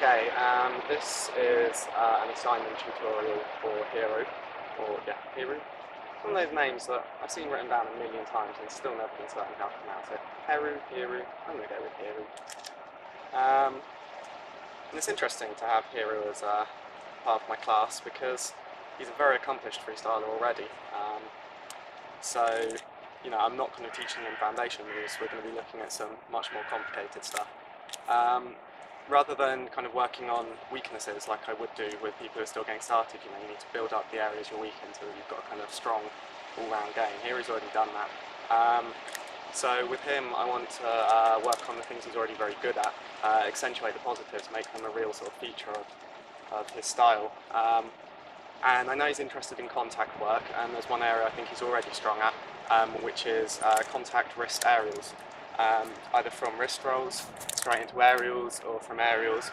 Okay, this is an assignment tutorial for Heru, or yeah, Heru. One of those names that I've seen written down a million times and still never been certain how to pronounce it. Heru, I'm going to go with Heru. And it's interesting to have Heru as part of my class because he's a very accomplished freestyler already. So, you know, I'm not going to be teaching him foundation moves, we're going to be looking at some much more complicated stuff. Rather than kind of working on weaknesses like I would do with people who are still getting started, you know, you need to build up the areas you're weak in so that you've got a kind of strong all-round game. Here he's already done that. So with him I want to work on the things he's already very good at, accentuate the positives, make them a real sort of feature of his style. And I know he's interested in contact work, and there's one area I think he's already strong at, which is contact wrist aerials. Either from wrist rolls straight into aerials, or from aerials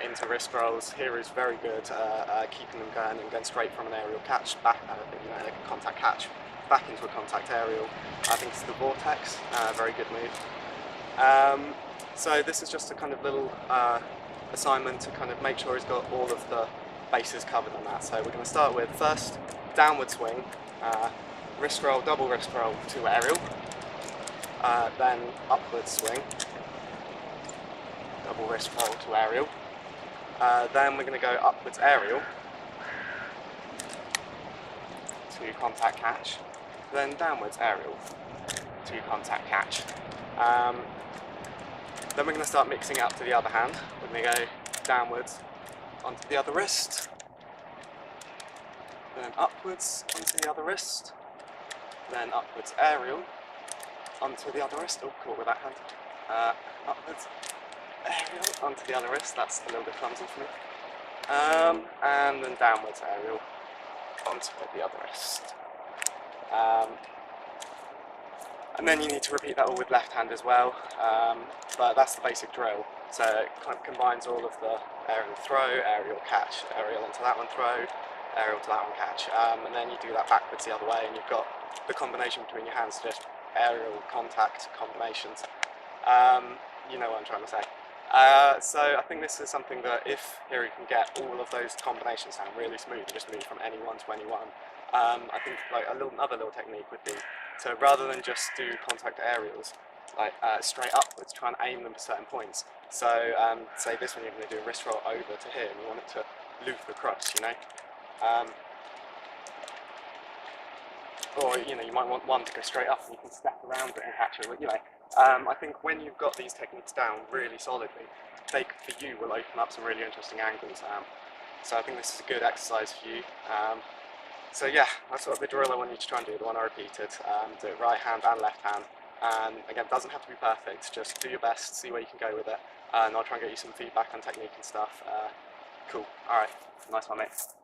into wrist rolls. Heru's very good at keeping them going and going straight from an aerial catch back, you know, a contact catch back into a contact aerial. I think it's the vortex, very good move. So this is just a kind of little assignment to kind of make sure he's got all of the bases covered on that. So we're going to start with first downward swing, wrist roll, double wrist roll to aerial. Then upward swing, double wrist roll to aerial. Then we're going to go upwards aerial to contact catch. Then downwards aerial to contact catch. Then we're going to start mixing up to the other hand. We're going to go downwards onto the other wrist, then upwards onto the other wrist, then upwards aerial onto the other wrist. Oh, caught with that hand. Upwards aerial onto the other wrist. That's a little bit clumsy for me. And then downwards aerial onto the other wrist. And then you need to repeat that all with left hand as well. But that's the basic drill. So it kind of combines all of the aerial throw, aerial catch, aerial onto that one throw, aerial to that one catch. And then you do that backwards the other way, and you've got the combination between your hands, just aerial contact combinations. You know what I'm trying to say. So I think this is something that if Heru can get all of those combinations down really smooth, just move from anyone to anyone, I think like another little technique would be to, rather than just do contact aerials, like straight upwards, try and aim them for certain points. So say this one, you're going to do a wrist roll over to here, and you want it to loop across, you know. Or, you know, you might want one to go straight up and you can step around it and catch it, you know. I think when you've got these techniques down really solidly, they, for you, will open up some really interesting angles. So I think this is a good exercise for you. So yeah, that's sort of the drill I want you to try and do, the one I repeated. Do it right hand and left hand. And again, it doesn't have to be perfect, just do your best, see where you can go with it. And I'll try and get you some feedback on technique and stuff. Cool, alright, nice one mate.